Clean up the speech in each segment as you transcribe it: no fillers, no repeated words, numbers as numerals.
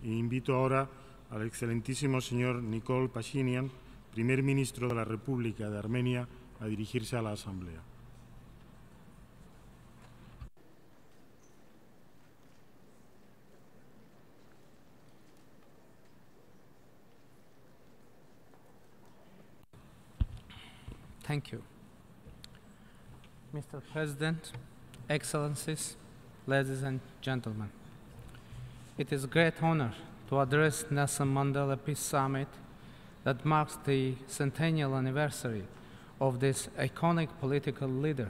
Y invito ahora al excelentísimo señor Nիկոլ Փաշինյան, primer ministro de la República de Armenia, a dirigirse a la Asamblea. Thank you. Mr. President, Excellencies, ladies and gentlemen, it is a great honor to address Nelson Mandela Peace Summit that marks the centennial anniversary of this iconic political leader.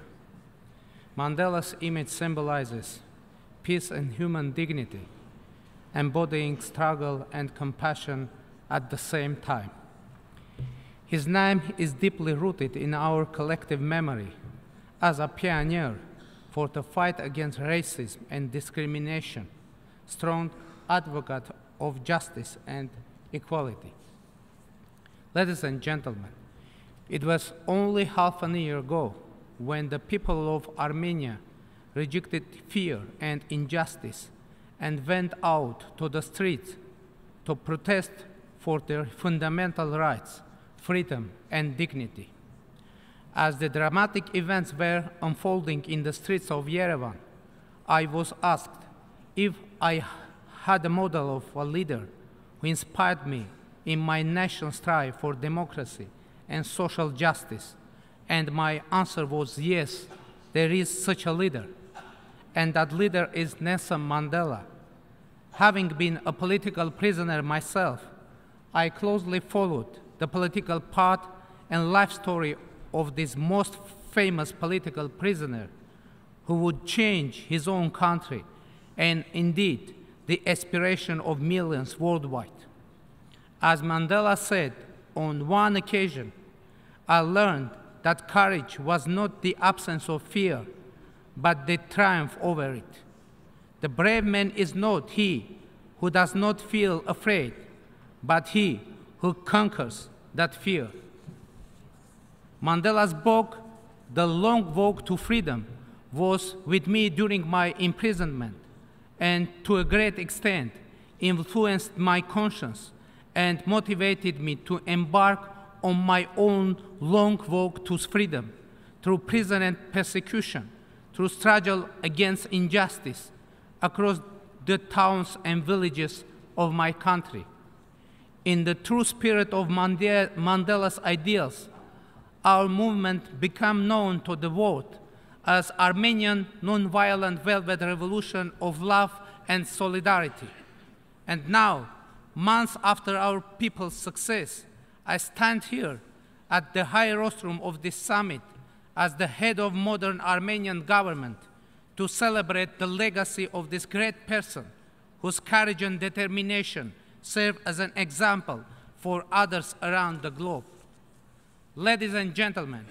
Mandela's image symbolizes peace and human dignity, embodying struggle and compassion at the same time. His name is deeply rooted in our collective memory as a pioneer for the fight against racism and discrimination, strong advocate of justice and equality. Ladies and gentlemen, it was only half a year ago when the people of Armenia rejected fear and injustice and went out to the streets to protest for their fundamental rights, freedom, and dignity. As the dramatic events were unfolding in the streets of Yerevan, I was asked if I had a model of a leader who inspired me in my nation's strive for democracy and social justice, and my answer was yes, there is such a leader, and that leader is Nelson Mandela. Having been a political prisoner myself, I closely followed the political path and life story of this most famous political prisoner who would change his own country and indeed the aspiration of millions worldwide. As Mandela said on one occasion, I learned that courage was not the absence of fear, but the triumph over it. The brave man is not he who does not feel afraid, but he who conquers that fear. Mandela's book, The Long Walk to Freedom, was with me during my imprisonment and to a great extent influenced my conscience and motivated me to embark on my own long walk to freedom through prison and persecution, through struggle against injustice across the towns and villages of my country. In the true spirit of Mandela's ideals, our movement became known to the world as Armenian Nonviolent Velvet Revolution of Love and Solidarity. And now, months after our people's success, I stand here at the high rostrum of this summit as the head of modern Armenian government to celebrate the legacy of this great person whose courage and determination serve as an example for others around the globe. Ladies and gentlemen,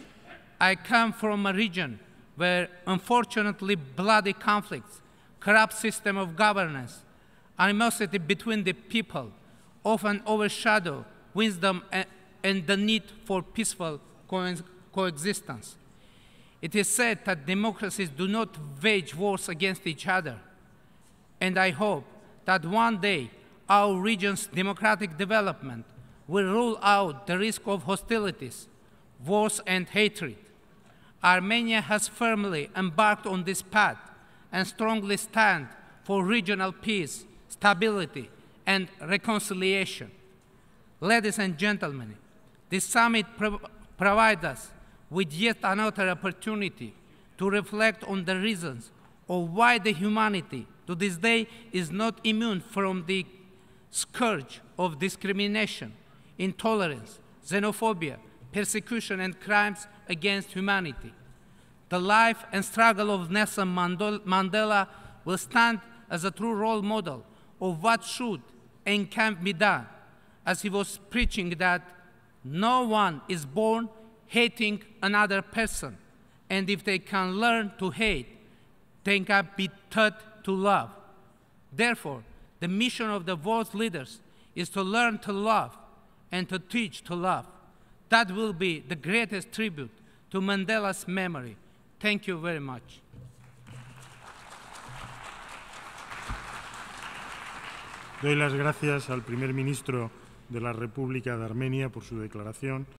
I come from a region where unfortunately bloody conflicts, corrupt system of governance, animosity between the people often overshadow wisdom and the need for peaceful coexistence. It is said that democracies do not wage wars against each other, and I hope that one day our region's democratic development will rule out the risk of hostilities, wars, and hatred. Armenia has firmly embarked on this path and strongly stands for regional peace, stability, and reconciliation. Ladies and gentlemen, this summit provides us with yet another opportunity to reflect on the reasons of why the humanity to this day is not immune from the scourge of discrimination, intolerance, xenophobia, persecution, and crimes against humanity. The life and struggle of Nelson Mandela will stand as a true role model of what should and can be done, as he was preaching that no one is born hating another person, and if they can learn to hate, they can be taught to love. Therefore, the mission of the world's leaders is to learn to love and to teach to love. That will be the greatest tribute to Mandela's memory. Thank you very much. Doy las gracias al primer ministro de la República de Armenia por su declaración.